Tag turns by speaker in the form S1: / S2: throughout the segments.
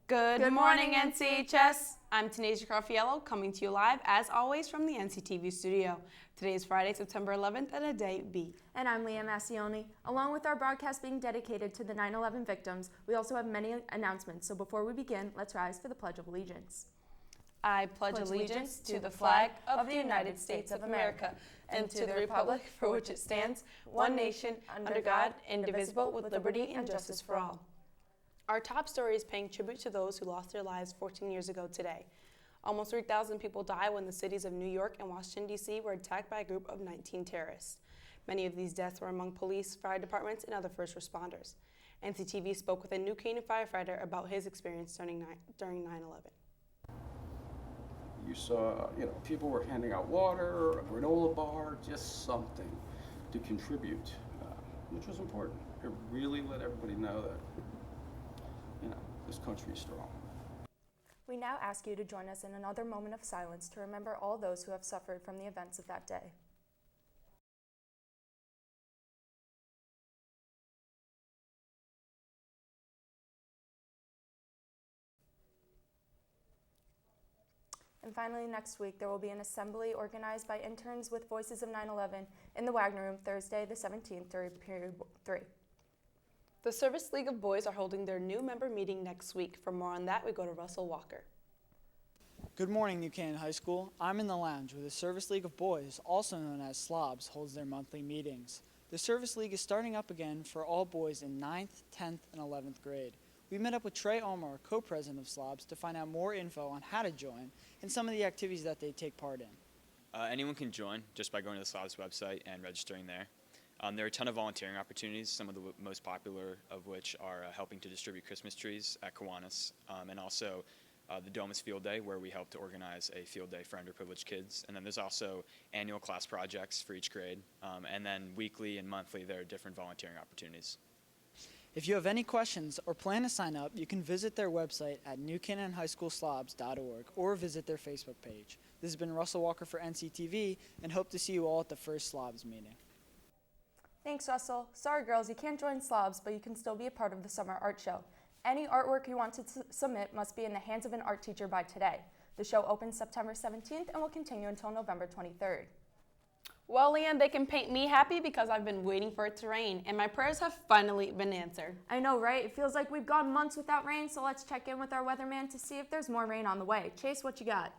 S1: Good morning, NCHS. I'm Tanasia Carfiello, coming to you live, as always, from the NCTV studio. Today is Friday, September 11th, and a day B.
S2: And I'm Leah Massioni. Along with our broadcast being dedicated to the 9/11 victims, we also have many announcements. So before we begin, let's rise for the Pledge of Allegiance.
S1: I pledge allegiance to the flag of the United States of America and to the republic for which it stands, one nation, under God, indivisible, with liberty and justice for all. Our top story is paying tribute to those who lost their lives 14 years ago today. Almost 3,000 people died when the cities of New York and Washington, D.C. were attacked by a group of 19 terrorists. Many of these deaths were among police, fire departments, and other first responders. NCTV spoke with a New Canaan firefighter about his experience during 9/11.
S3: You saw, people were handing out water, a granola bar, just something to contribute, which was important. It really let everybody know that, this country is strong.
S2: We now ask you to join us in another moment of silence to remember all those who have suffered from the events of that day. And finally, next week, there will be an assembly organized by interns with Voices of 9/11 in the Wagner Room Thursday, the 17th, during period 3.
S1: The Service League of Boys are holding their new member meeting next week. For more on that, we go to Russell Walker.
S4: Good morning, New Canaan High School. I'm in the lounge where the Service League of Boys, also known as SLOBs, holds their monthly meetings. The Service League is starting up again for all boys in 9th, 10th, and 11th grade. We met up with Trey Omar, co-president of SLOBs, to find out more info on how to join and some of the activities that they take part in.
S5: Anyone can join just by going to the SLOBs website and registering there. There are a ton of volunteering opportunities, some of the most popular of which are helping to distribute Christmas trees at Kiwanis, and also the Domus Field Day, where we help to organize a field day for underprivileged kids. And then there's also annual class projects for each grade, and then weekly and monthly there are different volunteering opportunities.
S4: If you have any questions or plan to sign up, you can visit their website at newcanaanhighschoolslobs.org or visit their Facebook page. This has been Russell Walker for NCTV, and hope to see you all at the first SLOBs meeting.
S2: Thanks, Russell. Sorry, girls, you can't join SLOBs, but you can still be a part of the summer art show. Any artwork you want to submit must be in the hands of an art teacher by today. The show opens September 17th and will continue until November 23rd.
S1: Well, Leanne, they can paint me happy because I've been waiting for it to rain, and my prayers have finally been answered.
S2: I know, right? It feels like we've gone months without rain, so let's check in with our weatherman to see if there's more rain on the way. Chase, what you got?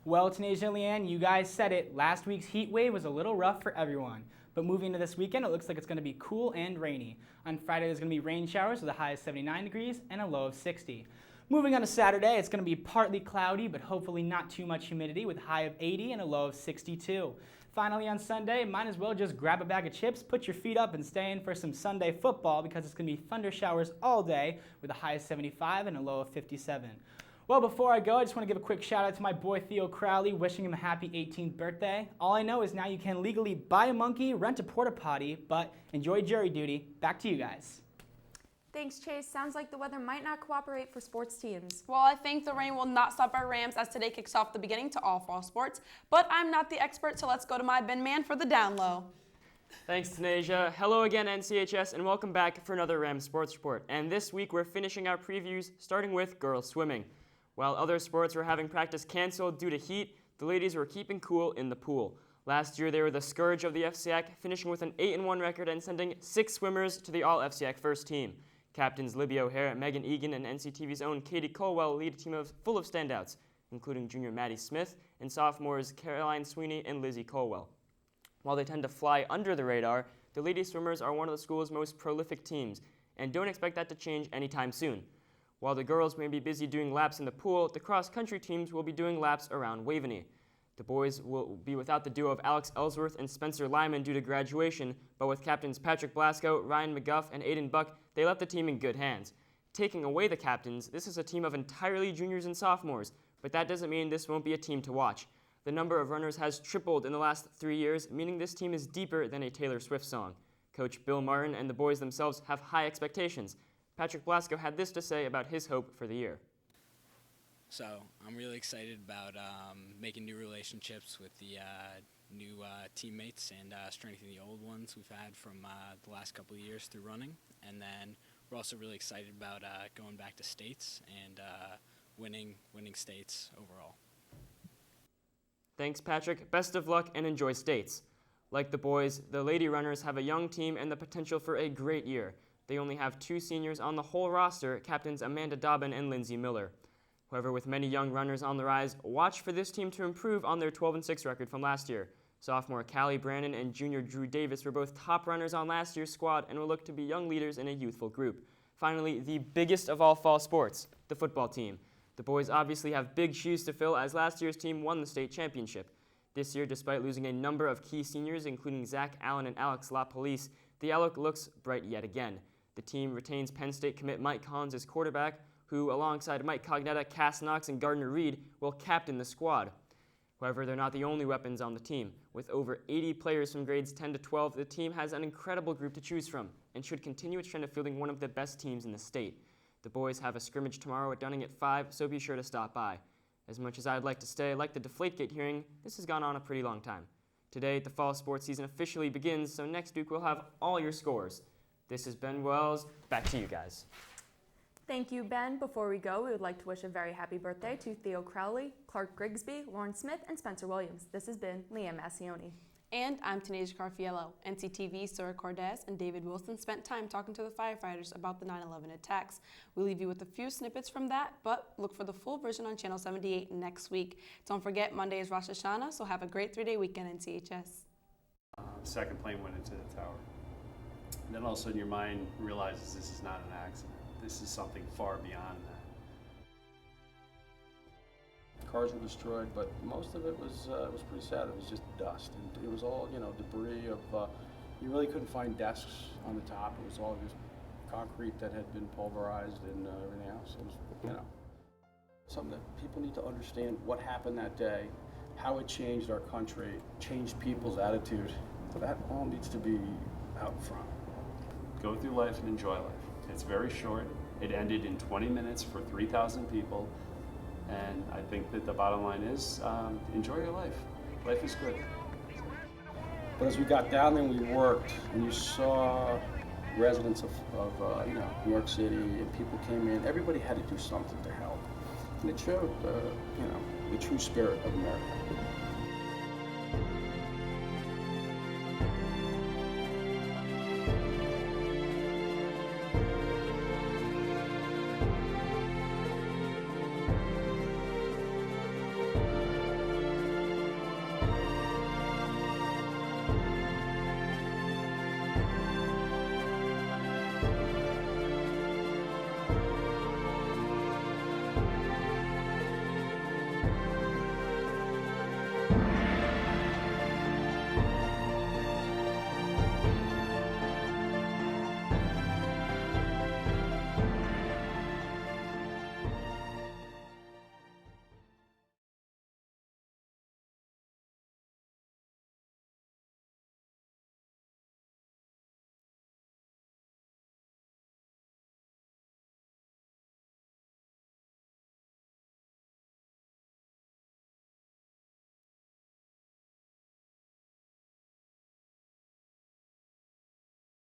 S6: Well, Tanasia and Leanne, you guys said it. Last week's heat wave was a little rough for everyone. But moving into this weekend, it looks like it's going to be cool and rainy. On Friday, there's going to be rain showers with a high of 79 degrees and a low of 60. Moving on to Saturday, it's going to be partly cloudy, but hopefully not too much humidity with a high of 80 and a low of 62. Finally, on Sunday, might as well just grab a bag of chips, put your feet up, and stay in for some Sunday football because it's going to be thunder showers all day with a high of 75 and a low of 57. Well, before I go, I just want to give a quick shout out to my boy Theo Crowley, wishing him a happy 18th birthday. All I know is now you can legally buy a monkey, rent a porta potty, but enjoy jury duty. Back to you guys.
S2: Thanks, Chase. Sounds like the weather might not cooperate for sports teams.
S1: Well, I think the rain will not stop our Rams as today kicks off the beginning to all fall sports, but I'm not the expert, so let's go to my bin man for the down low.
S7: Thanks, Tanasia. Hello again, NCHS, and welcome back for another Rams Sports Report. And this week we're finishing our previews, starting with girls swimming. While other sports were having practice canceled due to heat, the ladies were keeping cool in the pool. Last year, they were the scourge of the FCIAC, finishing with an 8-1 record and sending 6 swimmers to the All-FCIAC first team. Captains Libby O'Hare, Megan Egan, and NCTV's own Katie Colwell lead a team full of standouts, including junior Maddie Smith and sophomores Caroline Sweeney and Lizzie Colwell. While they tend to fly under the radar, the lady swimmers are one of the school's most prolific teams, and don't expect that to change anytime soon. While the girls may be busy doing laps in the pool, the cross-country teams will be doing laps around Waveney. The boys will be without the duo of Alex Ellsworth and Spencer Lyman due to graduation, but with captains Patrick Blasco, Ryan McGuff, and Aiden Buck, they left the team in good hands. Taking away the captains, this is a team of entirely juniors and sophomores, but that doesn't mean this won't be a team to watch. The number of runners has tripled in the last 3 years, meaning this team is deeper than a Taylor Swift song. Coach Bill Martin and the boys themselves have high expectations. Patrick Blasco had this to say about his hope for the year.
S8: So I'm really excited about making new relationships with the new teammates and strengthening the old ones we've had from the last couple of years through running. And then we're also really excited about going back to states and winning states overall.
S7: Thanks, Patrick. Best of luck and enjoy states. Like the boys, the Lady Runners have a young team and the potential for a great year. They only have 2 seniors on the whole roster, captains Amanda Dobbin and Lindsay Miller. However, with many young runners on the rise, watch for this team to improve on their 12-6 record from last year. Sophomore Callie Brannon and junior Drew Davis were both top runners on last year's squad and will look to be young leaders in a youthful group. Finally, the biggest of all fall sports, the football team. The boys obviously have big shoes to fill as last year's team won the state championship. This year, despite losing a number of key seniors, including Zach Allen and Alex LaPolice, the outlook looks bright yet again. The team retains Penn State commit Mike Collins as quarterback, who, alongside Mike Cognetta, Cass Knox, and Gardner Reed, will captain the squad. However, they're not the only weapons on the team. With over 80 players from grades 10 to 12, the team has an incredible group to choose from and should continue its trend of fielding one of the best teams in the state. The boys have a scrimmage tomorrow at Dunning at 5, so be sure to stop by. As much as I'd like to stay, like the Deflategate hearing, this has gone on a pretty long time. Today, the fall sports season officially begins, so next week we'll have all your scores. This is Ben Wells. Back to you guys.
S2: Thank you, Ben. Before we go, we would like to wish a very happy birthday to Theo Crowley, Clark Grigsby, Lauren Smith, and Spencer Williams. This has been Leanne Massioni.
S1: And I'm Tanisha Carfiello. NCTV's Sora Cordes and David Wilson spent time talking to the firefighters about the 9/11 attacks. We'll leave you with a few snippets from that, but look for the full version on Channel 78 next week. Don't forget, Monday is Rosh Hashanah, so have a great 3-day weekend in CHS.
S9: Second plane went into the tower. And then all of a sudden your mind realizes this is not an accident. This is something far beyond that.
S3: Cars were destroyed, but most of it was pretty sad. It was just dust, and it was all, you know, debris of. You really couldn't find desks on the top. It was all just concrete that had been pulverized and everything else. It was, you know, something that people need to understand what happened that day, how it changed our country, changed people's attitude. That all needs to be out front.
S9: Go through life and enjoy life. It's very short. It ended in 20 minutes for 3,000 people. And I think that the bottom line is, enjoy your life. Life is good.
S3: But as we got down there and we worked, and you saw residents of you know, New York City, and people came in, everybody had to do something to help. And it showed, you know, the true spirit of America.